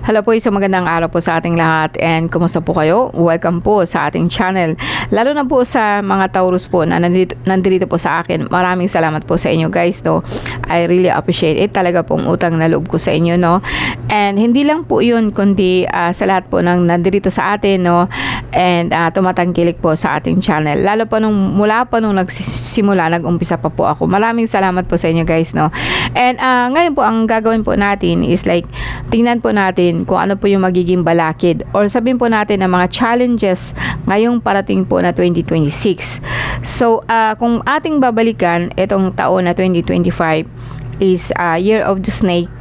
Hello po, isang magandang araw po sa ating lahat and kumusta po kayo? Welcome po sa ating channel. Lalo na po sa mga Taurus po na nandito po sa akin. Maraming salamat po sa inyo guys, no. I really appreciate it. Talaga pong utang na loob ko sa inyo, no. And hindi lang po 'yun kundi sa lahat po ng nandito sa atin, no. And tumatangkilik po sa ating channel. Lalo pa mula pa nung nagsimula, nag-umpisa pa po ako. Maraming salamat po sa inyo guys, no. And ngayon po ang gagawin po natin is like tingnan po natin kung ano po yung magiging balakid or sabihin po natin ang mga challenges ngayong parating po na 2026. So, kung ating babalikan, itong taon na 2025 is Year of the Snake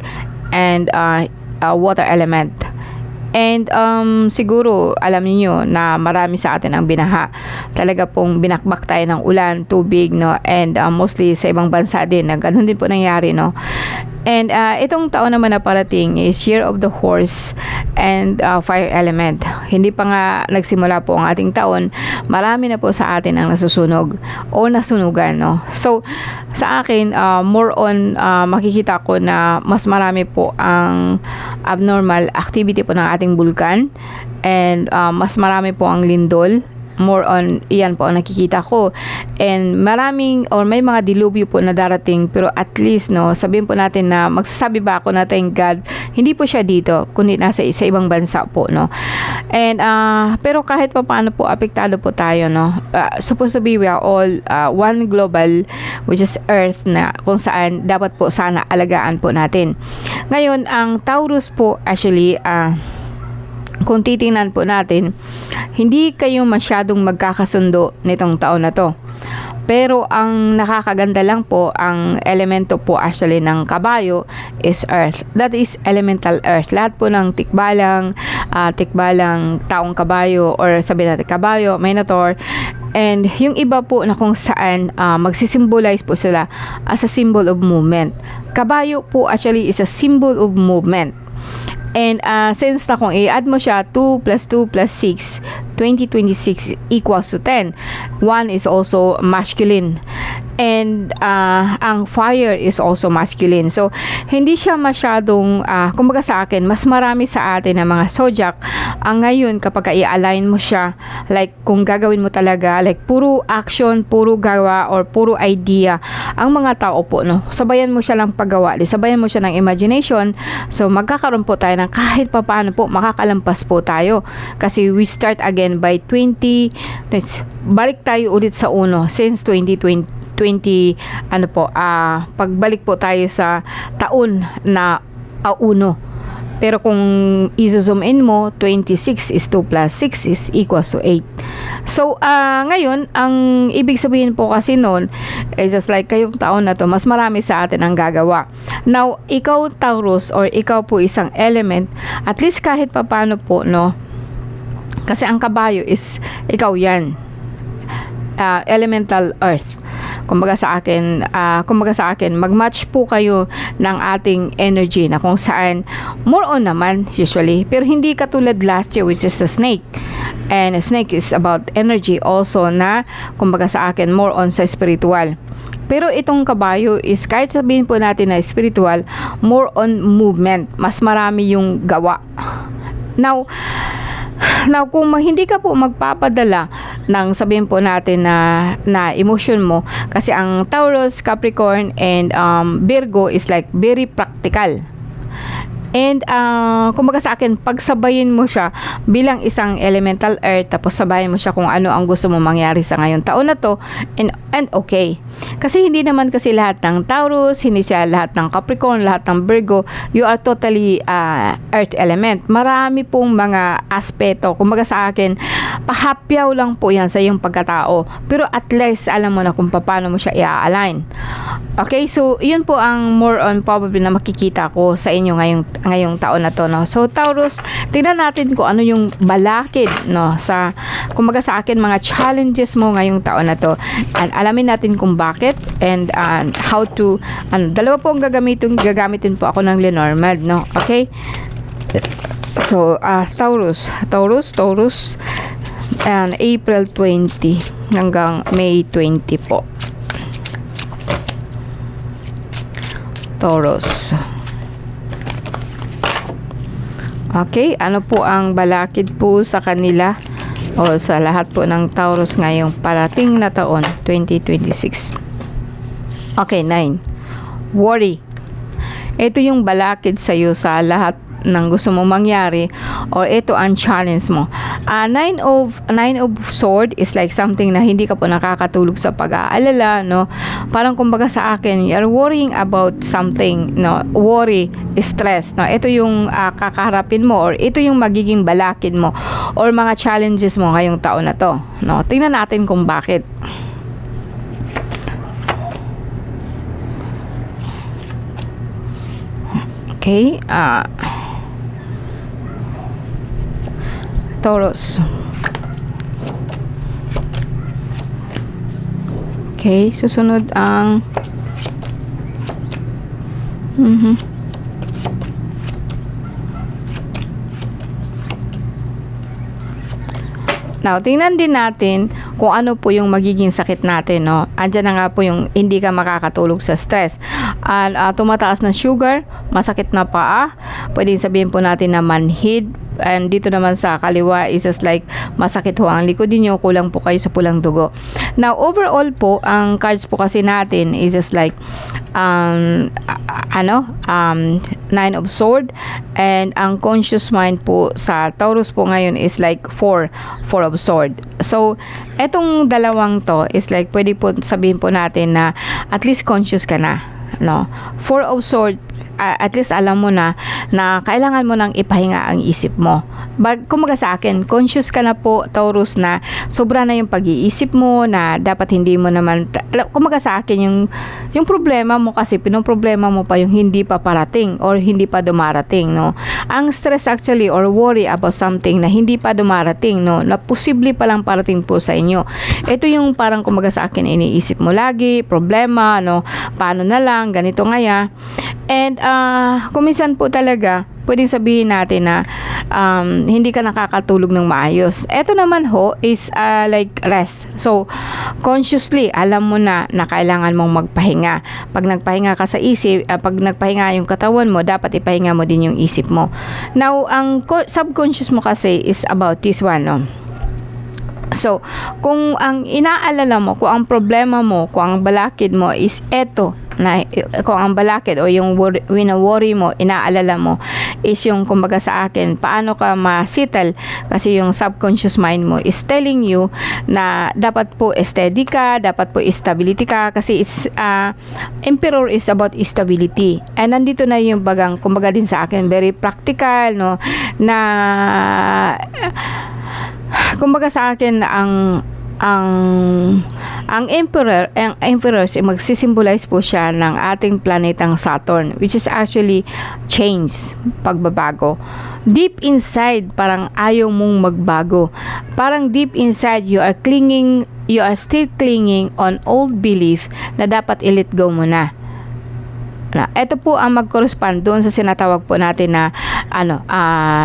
and Water Element. And siguro alam niyo na marami sa atin ang binaha. Talaga pong binakbak tayo ng ulan, tubig, no? And mostly sa ibang bansa din na ganun din po nangyari, no? And itong taon naman na parating is Year of the Horse and Fire Element. Hindi pa nga nagsimula po ang ating taon, marami na po sa atin ang nasusunog o nasunugan, no? So, sa akin, more on makikita ko na mas marami po ang abnormal activity po ng ating bulkan and mas marami po ang lindol. More on iyan po ang nakikita ko and maraming or may mga dilubyo po na darating, pero at least, no, sabihin po natin na magsasabi ba ako na thank God hindi po siya dito kundi nasa sa ibang bansa po, no. And pero kahit pa paano po apektado po tayo, no. Supposed to be we are all one global which is Earth, na kung saan dapat po sana alagaan po natin. Ngayon ang Taurus po actually kung titingnan po natin, hindi kayo masyadong magkakasundo nitong taon na to. Pero ang nakakaganda lang po, ang elemento po actually ng kabayo is earth. That is elemental earth. Lahat po ng tikbalang taong kabayo or sabihin natin kabayo, minotaur, and yung iba po na kung saan magsisimbolize po sila as a symbol of movement. Kabayo po actually is a symbol of movement. And since na kung i-add mo siya 2 plus 2 plus 6, 2026 equals to 10. 1 is also masculine. And ang fire is also masculine. So, hindi siya masyadong, kumbaga sa akin, mas marami sa atin na mga zodiac. Ang ngayon, kapag i-align mo siya, like kung gagawin mo talaga, like puro action, puro gawa, or puro idea, ang mga tao po, no, sabayan mo siya lang paggawa, sabayan mo siya ng imagination, so magkakaroon po tayo ng kahit pa paano po, makakalampas po tayo. Kasi we start again by 20, balik tayo ulit sa uno, since 2020, pagbalik po tayo sa taon na uno. Pero kung i-zoom in mo, 26 is 2 plus 6 is equals to 8. So, ngayon, ang ibig sabihin po kasi noon, is just like kayong taon na to, mas marami sa atin ang gagawa. Now, ikaw Taurus, or ikaw po isang element, at least kahit papano po, no, kasi ang kabayo is, ikaw yan. Elemental earth. Kumbaga sa akin, mag-match po kayo ng ating energy na kung saan more on naman usually, pero hindi katulad last year which is the snake. And a snake is about energy also na kumbaga sa akin more on sa spiritual. Pero itong kabayo is kahit sabihin po natin na spiritual, more on movement. Mas marami yung gawa. Now kung hindi ka po magpapadala ng sabihin po natin na emotion mo, kasi ang Taurus, Capricorn, and Virgo is like very practical. And kumbaga sa akin, pagsabayin mo siya bilang isang elemental earth, tapos sabayin mo siya kung ano ang gusto mo mangyari sa ngayong taon na to, and okay. Kasi hindi naman kasi lahat ng Taurus, hindi siya lahat ng Capricorn, lahat ng Virgo, you are totally earth element. Marami pong mga aspeto. Kumbaga sa akin, pahapyaw lang po yan sa iyong pagkatao. Pero at least alam mo na kung paano mo siya i-align. Okay, so yun po ang more on probably na makikita ko sa inyo ngayong taon na to, no. So Taurus, tingnan natin kung ano yung balakid, no, sa kumbaga sa akin mga challenges mo ngayong taon na to. And alamin natin kung bakit and how to dalawa po ang gagamitin po ako ng Lenormand, no. Okay? So Taurus and April 20 hanggang May 20 po. Taurus. Okay, ano po ang balakid po sa kanila o sa lahat po ng Taurus ngayong parating na taon, 2026? Okay, 9. Worry. Ito yung balakid sa iyo sa lahat ng gusto mo mangyari, or ito ang challenge mo. Nine of sword is like something na hindi ka po nakakatulog sa pag-aalala, no? Parang kumbaga sa akin, you're worrying about something, no? Worry, stress, no? Ito yung kakaharapin mo, or ito yung magiging balakid mo, or mga challenges mo ngayong taon na to, no? Tingnan natin kung bakit. Okay, Taurus. Okay, susunod ang Now, tingnan din natin kung ano po yung magiging sakit natin, no? Andyan na nga po yung hindi ka makakatulog sa stress. Tumataas na sugar, masakit na paa, pwedeng sabihin po natin na manhid, and dito naman sa kaliwa is just like masakit ho ang likod niyo, kulang po kayo sa pulang dugo. Now, overall po, ang cards po kasi natin is just like Nine of Sword, and ang conscious mind po sa Taurus po ngayon is like Four of Sword. So, etong dalawang to is like pwede po sabihin po natin na at least conscious ka na, no? Four of Sword, at least alam mo na kailangan mo nang ipahinga ang isip mo. Kumaga sa akin, conscious ka na po, Taurus, na sobra na yung pag-iisip mo, na dapat hindi mo naman, kumaga sa akin, yung problema mo kasi, pinoproblema mo pa yung hindi pa parating or hindi pa dumarating, no? Ang stress actually or worry about something na hindi pa dumarating, no? Na posible pa lang parating po sa inyo. Ito yung parang kumaga sa akin, iniisip mo lagi, problema, no? Paano na lang, ganito ngaya. And kung minsan po talaga, pwedeng sabihin natin na hindi ka nakakatulog ng maayos. Ito naman ho is like rest. So, consciously, alam mo na kailangan mong magpahinga. Pag nagpahinga ka sa isip, pag nagpahinga yung katawan mo, dapat ipahinga mo din yung isip mo. Now, ang subconscious mo kasi is about this one, no? So, kung ang inaalala mo, kung ang problema mo, kung ang balakid mo is eto, na kung ang balakid o yung worry mo, inaalala mo is yung kumbaga sa akin, paano ka ma-settle, kasi yung subconscious mind mo is telling you na dapat po steady ka, dapat po stability ka, kasi it's Emperor is about stability, and nandito na yung bagang kumbaga din sa akin, very practical, no, na kumbaga sa akin, ang emperor magsisimbolize po siya ng ating planetang Saturn, which is actually change, pagbabago. Deep inside, parang ayaw mong magbago. Parang deep inside, you are still clinging on old belief na dapat i-let go mo na. Ito po ang mag-correspond doon sa sinatawag po natin na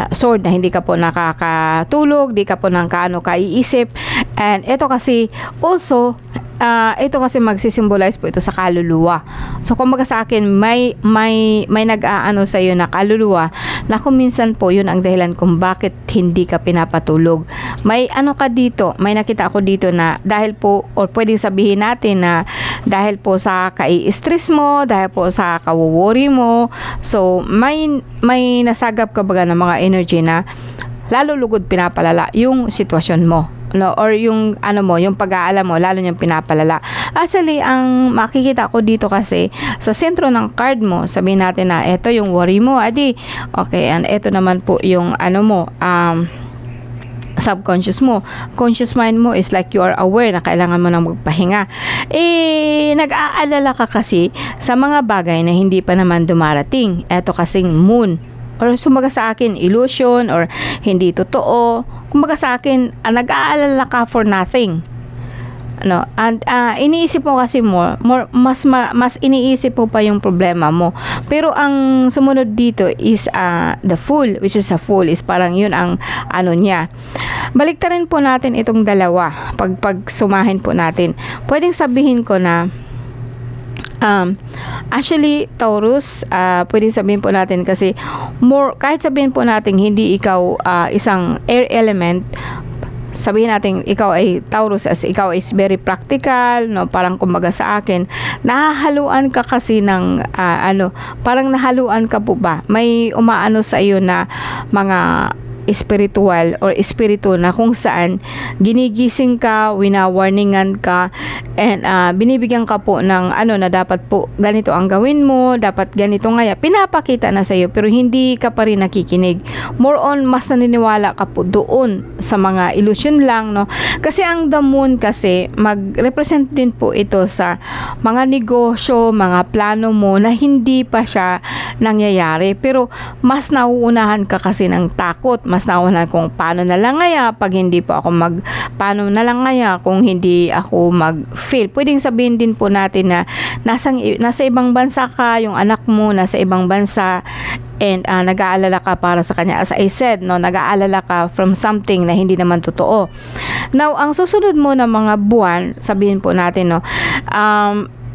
sword, na hindi ka po nakakatulog, di ka po nang kaano kaiisip. And ito kasi also ito kasi magsisimbolize po ito sa kaluluwa. So kumbaga sa akin, may nag-aano sa iyo na kaluluwa, na kung minsan po yun ang dahilan kung bakit hindi ka pinapatulog. May ka dito, may nakita ako dito na dahil po, or pwedeng sabihin natin na dahil po sa kai-stress mo, dahil po sa kawo-worry mo, so may nasagap ka baga ng mga energy na lalo lugod pinapalala yung sitwasyon mo, no, or yung yung pag-aalala mo, lalo niyang pinapalala. Actually, ang makikita ko dito kasi sa sentro ng card mo, sabihin natin na ito yung worry mo, okay, and ito naman po yung subconscious mo. Conscious mind mo is like you are aware na kailangan mo nang magpahinga. Nag-aalala ka kasi sa mga bagay na hindi pa naman dumarating. Ito kasing moon, or sumaga sa akin, illusion, or hindi totoo. Kumbaga sa akin, nag-aalala ka for nothing. And iniisip mo kasi mas iniisip mo pa yung problema mo. Pero ang sumunod dito is the Fool, which is a Fool is parang yun ang niya. Baliktarin po natin itong dalawa. Pag sumahin po natin, pwedeng sabihin ko na Actually, Taurus, pwedeng sabihin po natin kasi kahit sabihin po natin hindi ikaw isang air element, sabihin natin ikaw ay Taurus, as ikaw is very practical, no, parang kumbaga sa akin nahahaluan ka kasi ng parang nahaluan ka po ba, may umaano sa iyo na mga spiritual or espiritu na kung saan ginigising ka, winawarningan ka, and binibigyan ka po ng na dapat po ganito ang gawin mo, dapat ganito nga, pinapakita na sa iyo pero hindi ka pa rin nakikinig. More on, mas naniniwala ka po doon sa mga illusion lang, no? Kasi ang the moon kasi mag-represent din po ito sa mga negosyo, mga plano mo na hindi pa siya nangyayari, pero mas nauunahan ka kasi ng takot, mas nauunahan kung paano na lang ngaya pag hindi po ako paano na lang ngaya kung hindi ako mag-fail. Pwedeng sabihin din po natin na nasa ibang bansa ka, yung anak mo nasa ibang bansa, and nag-aalala ka para sa kanya. As I said, no, nag-aalala ka from something na hindi naman totoo. Now, ang susunod mo na mga buwan, sabihin po natin, no,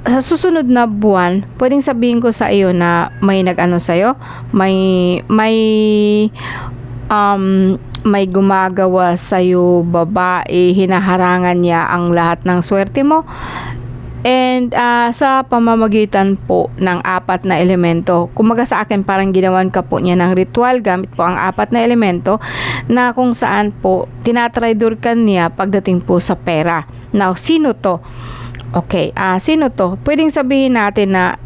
sa susunod na buwan, pwedeng sabihin ko sa iyo na may nag-ano sa iyo, may gumagawa sa iyo, babae, hinaharangan niya ang lahat ng swerte mo. And sa pamamagitan po ng 4 na elemento, kumaga sa akin parang ginawan ka po niya ng ritual gamit po ang 4 na elemento na kung saan po tinatraidor ka niya pagdating po sa pera. Now, sino to? Okay, sino to? Pwedeng sabihin natin na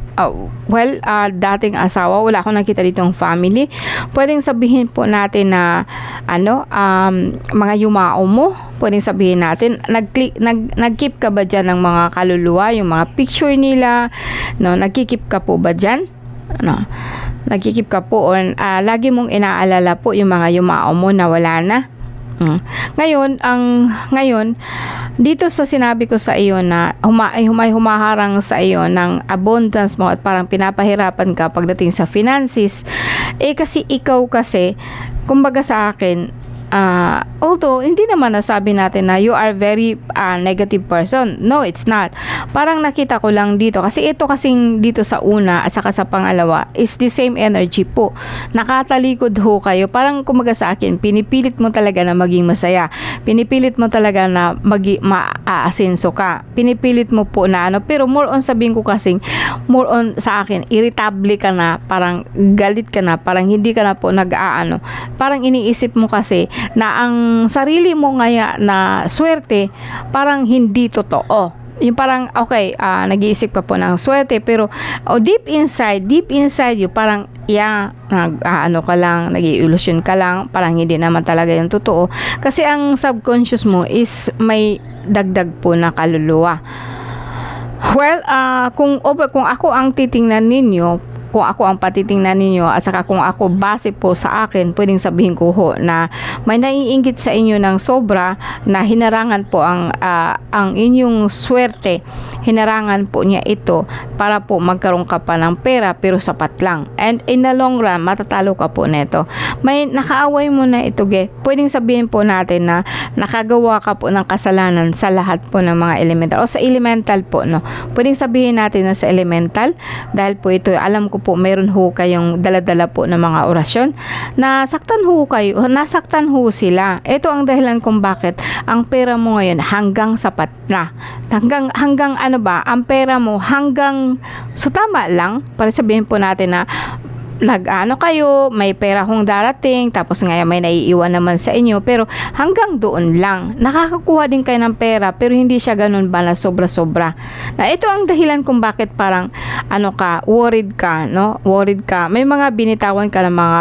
dating asawa, wala akong nakita ditong family. Pwedeng sabihin po natin na mga yumao mo. Pwedeng sabihin natin nag-keep ka ba dyan ng mga kaluluwa, yung mga picture nila, no? Nagki-keep ka po ba dyan? No, nagki-keep ka po, or lagi mong inaalala po yung mga yumao mo na wala na. Ngayon, dito sa sinabi ko sa iyo na humaharang sa iyo ng abundance mo at parang pinapahirapan ka pagdating sa finances, kasi ikaw kasi, kumbaga sa akin, although hindi naman nasabi natin na you are very negative person. No, it's not. Parang nakita ko lang dito kasi ito kasing dito sa una at saka sa pangalawa is the same energy po. Nakatalikod ho kayo. Parang kumbaga sa akin, pinipilit mo talaga na maging masaya. Pinipilit mo talaga na maaasenso ka. Pinipilit mo po na pero more on sabihin ko kasing more on sa akin, irritable ka na, parang galit ka na, parang hindi ka na po parang iniisip mo kasi na ang sarili mo ngaya na swerte parang hindi totoo. Yung parang nag-iisip ka po ng swerte pero deep inside you parang ka lang, nag-i-illusion ka lang, parang hindi naman talaga yung totoo kasi ang subconscious mo is may dagdag po na kaluluwa. Well, kung ako ang titingnan ninyo, kung ako ang patitingnan ninyo at saka kung ako base po sa akin, pwedeng sabihin ko ho na may naiinggit sa inyo ng sobra na hinarangan po ang inyong swerte. Hinarangan po niya ito para po magkaroon ka pa ng pera pero sapat lang. And in the long run, matatalo ka po neto. May nakaaway mo na ito, pwedeng sabihin po natin na nakagawa ka po ng kasalanan sa lahat po ng mga elemental o sa elemental po, no. Pwedeng sabihin natin na sa elemental dahil po ito, alam ko po meron ho kayong daladala po ng mga orasyon. Nasaktan ho sila. Ito ang dahilan kung bakit ang pera mo ngayon hanggang sapat na. Hanggang ang pera mo hanggang tama lang, para sabihin po natin na kayo, may pera hong darating, tapos ngayon may naiiwan naman sa inyo, pero hanggang doon lang. Nakakakuha din kayo ng pera, pero hindi siya ganun ba na sobra-sobra. Na ito ang dahilan kung bakit parang worried ka, no? Worried ka. May mga binitawan ka ng mga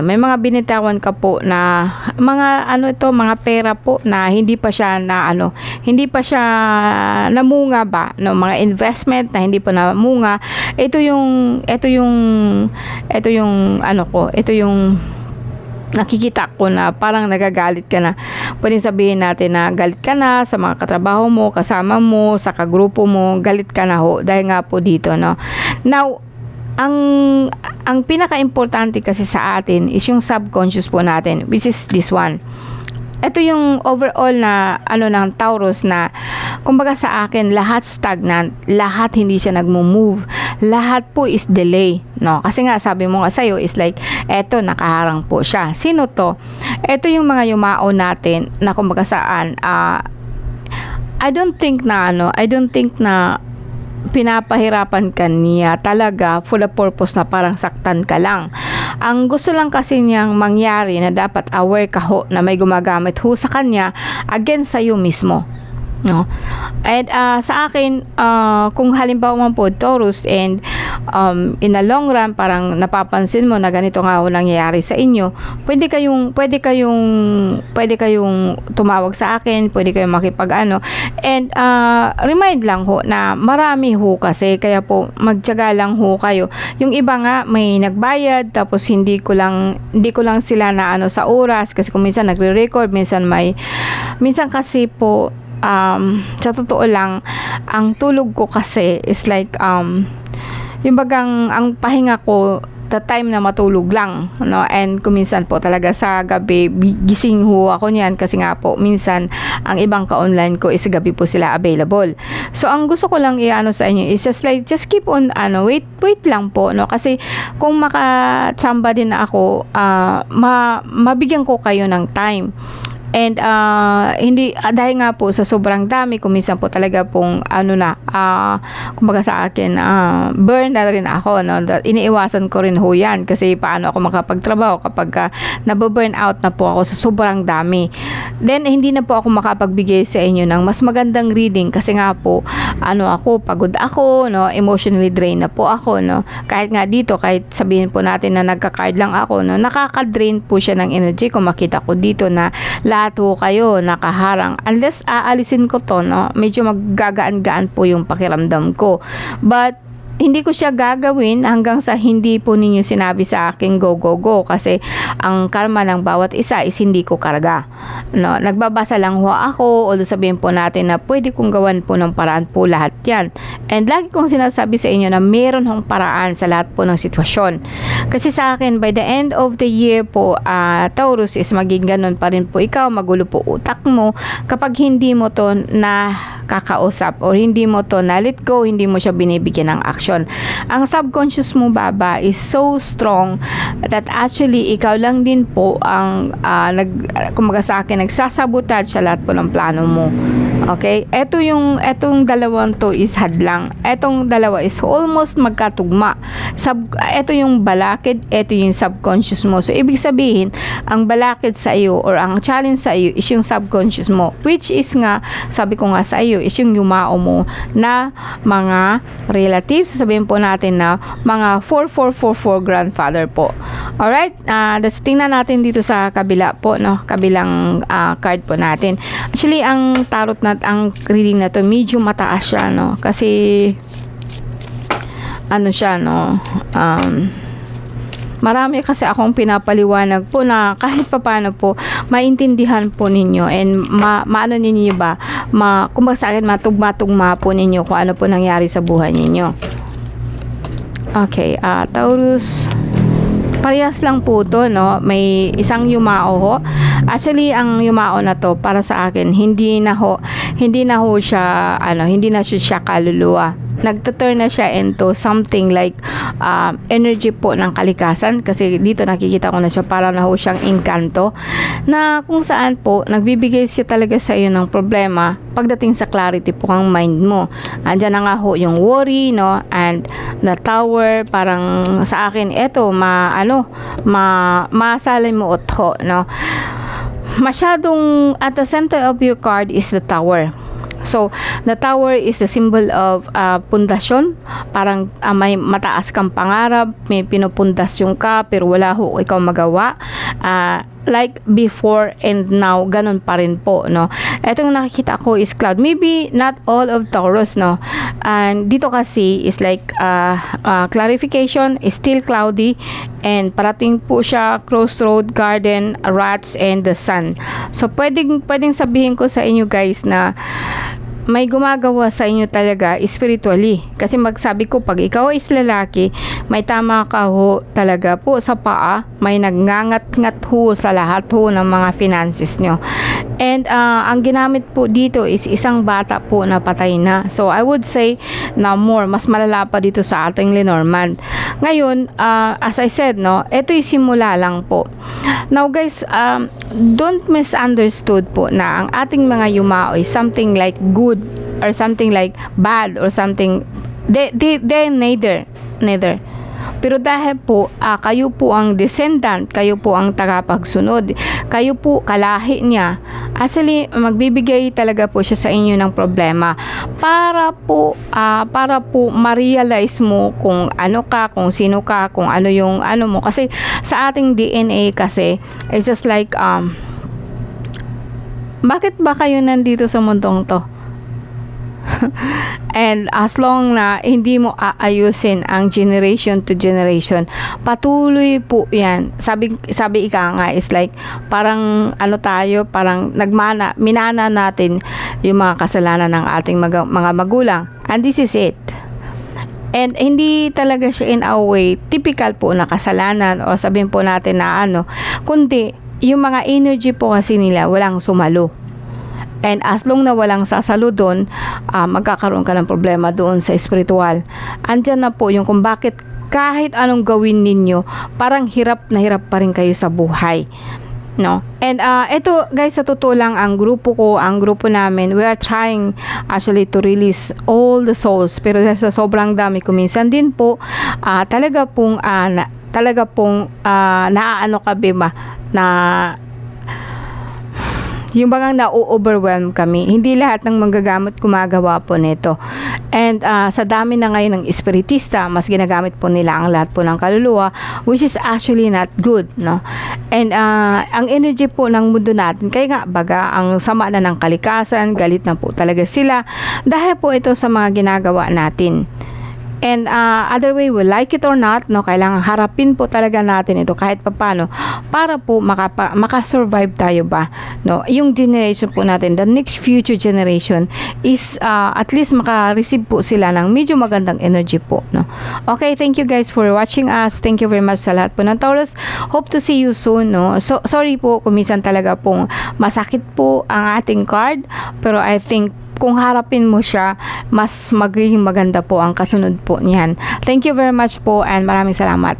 may mga binitawan ka po na mga mga pera po na hindi pa siya namunga ba, no? Mga investment na hindi pa namunga. Ito yung nakikita ko na parang nagagalit ka na. Pwedeng sabihin natin na galit ka na sa mga katrabaho mo, kasama mo, sa kagrupo mo, galit ka na ho dahil nga po dito, no. Now, ang pinaka-importante kasi sa atin is yung subconscious po natin, which is this one. ito yung overall na ano ng Taurus na kumbaga sa akin lahat stagnant, lahat hindi siya nagmo-move, lahat po is delay, no? Kasi nga sabi mo nga sa'yo is like eto nakaharang po siya. Sino to? Ito yung mga yumao natin na kumbaga saan I don't think na pinapahirapan ka niya talaga for the purpose na parang saktan ka lang. Ang gusto lang kasi niyang mangyari na dapat aware ka ho na may gumagamit ho sa kanya against sa'yo mismo. No? And sa akin, kung halimbawa man po Taurus and in the long run parang napapansin mo na ganito nga ho nangyayari sa inyo, pwede kayong tumawag sa akin, pwede kayong makipag-ano, and remind lang ho na marami ho kasi, kaya po magtiyaga lang ho kayo. Yung iba nga may nagbayad tapos hindi ko lang sila na ano sa oras, kasi kung minsan nagre-record, minsan kasi po sa totoo lang, ang tulog ko kasi is like yung bagang ang pahinga ko the time na matulog lang, no? And kuminsan po talaga sa gabi gising ho ako niyan, kasi nga po minsan ang ibang ka-online ko is gabi po sila available. So ang gusto ko lang i-ano sa inyo is just keep on wait lang po, no? Kasi kung makatsamba din ako, mabigyan ko kayo ng time. And hindi dahil nga po sa sobrang dami, kuminsan po talaga pong kumbaga sa akin burn na rin ako, no? Iniiwasan ko rin ho yan, kasi paano ako makapagtrabaho kapag nababurn out na po ako sa sobrang dami. Then hindi na po ako makapagbigay sa inyo ng mas magandang reading, kasi nga po ako pagod ako, no? Emotionally drained na po ako, no? Kahit nga dito, kahit sabihin po natin na nagka-card lang ako, no? Nakaka-drain po siya ng energy kung makita ko dito na lahat ho kayo nakaharang. Unless aalisin ko to, no, medyo maggagaan-gaan po yung pakiramdam ko. But hindi ko siya gagawin hanggang sa hindi po ninyo sinabi sa akin go, kasi ang karma ng bawat isa is hindi ko karga, no? Nagbabasa lang ho ako, although sabihin po natin na pwede kong gawan po ng paraan po lahat yan, and lagi kong sinasabi sa inyo na meron hong paraan sa lahat po ng sitwasyon. Kasi sa akin, by the end of the year po, Taurus, is maging ganun pa rin po ikaw, magulo po utak mo kapag hindi mo to na kakausap or hindi mo to na let go, hindi mo siya binibigyan ng action. Ang subconscious mo, Baba, is so strong that actually ikaw lang din po ang kumbaga sa akin, nagsasabotage sa lahat po ng plano mo. Okay? Etong dalawang to is hadlang. Etong dalawa is almost magkatugma. Eto yung balakid, eto yung subconscious mo. So, ibig sabihin, ang balakid sa iyo or ang challenge sa iyo is yung subconscious mo, which is nga, sabi ko nga sa iyo, is yung yumao mo na mga relatives. Sabihin po natin na mga 4444 grandfather po. Alright? That's tingnan natin dito sa kabila po, no? Kabilang card po natin. Actually, ang tarot na ang reading na to medyo mataas siya, no? Kasi ano siya, no? Marami kasi akong pinapaliwanag po na kahit papaano po maintindihan po ninyo and maano ninyo ba, kumbaga sa akin, matugma-tugma po ninyo kung ano po nangyari sa buhay ninyo. Okay, Taurus, parehas lang po to, no? May isang yumao ho. Actually, ang yumao na to para sa akin, hindi na siya kaluluwa. Nagtuturn na siya into something like energy po ng kalikasan, kasi dito nakikita ko na siya para na ho siyang engkanto na kung saan po nagbibigay siya talaga sa iyo ng problema pagdating sa clarity po ng mind mo. Andyan na nga ho yung worry, no, and the tower. Parang sa akin eto masalay mo ho, no, masyadong at the center of your card is the tower. So, the tower is the symbol of pundasyon. Parang may mataas kang pangarap, may pinupundasyon ka, pero wala ho ikaw magawa. Like before and now, ganun pa rin po, no? Etong nakikita ko is cloud. Maybe not all of Taurus, no? And dito kasi is like clarification is still cloudy, and parating po siya crossroad, garden, rats, and the sun. So, pwedeng sabihin ko sa inyo guys na may gumagawa sa inyo talaga spiritually. Kasi magsabi ko, pag ikaw is lalaki, may tama ka ho talaga po sa paa, may nagngangat-ngat ho sa lahat ho ng mga finances nyo. And ang ginamit po dito is isang bata po na patay na. So I would say na mas malala pa dito sa ating Lenormand. Ngayon, as I said, no, ito yung simula lang po. Now guys, don't misunderstood po na ang ating mga yumao is something like good or something like bad or something. They neither. Pero dahil po kayo po ang descendant, kayo po ang tagapagsunod, kayo po kalahi niya, actually magbibigay talaga po siya sa inyo ng problema para po ma-realize mo kung ano ka, kung sino ka, kung ano yung ano mo. Kasi sa ating DNA kasi it's just like bakit ba kayo nandito sa mundong to? And as long na hindi mo aayusin ang generation to generation, patuloy po yan. Sabi ika nga is like parang parang minana natin yung mga kasalanan ng ating mga magulang, and this is it. And hindi talaga siya in a way typical po na kasalanan o sabihin po natin na kundi yung mga energy po kasi nila walang sumalo. And as long na walang sasalo doon, magkakaroon ka ng problema doon sa spiritual. Andyan na po yung kung bakit kahit anong gawin ninyo, parang hirap na hirap pa rin kayo sa buhay. No? And ito guys, sa totoo lang, ang grupo namin, we are trying actually to release all the souls. Pero sa sobrang dami ko, minsan din po, talaga pong naaano ka ba na yung bagang na-overwhelm kami. Hindi lahat ng manggagamot gumagawa po nito. And sa dami na ngayon ng espiritista, mas ginagamit po nila ang lahat po ng kaluluwa, which is actually not good, no? And ang energy po ng mundo natin, kaya nga baga ang sama na ng kalikasan, galit na po talaga sila dahil po ito sa mga ginagawa natin. And other way, we like it or not, no, kailangan harapin po talaga natin ito kahit papano para po makasurvive tayo ba, no, yung generation po natin, the next future generation is at least maka-receive po sila ng medyo magandang energy po, no. Okay, thank you guys for watching us. Thank you very much sa lahat po ng Taurus. Hope to see you soon, no. So sorry po kung minsan talaga pong masakit po ang ating card, pero I think kung harapin mo siya, mas magiging maganda po ang kasunod po niyan. Thank you very much po and maraming salamat.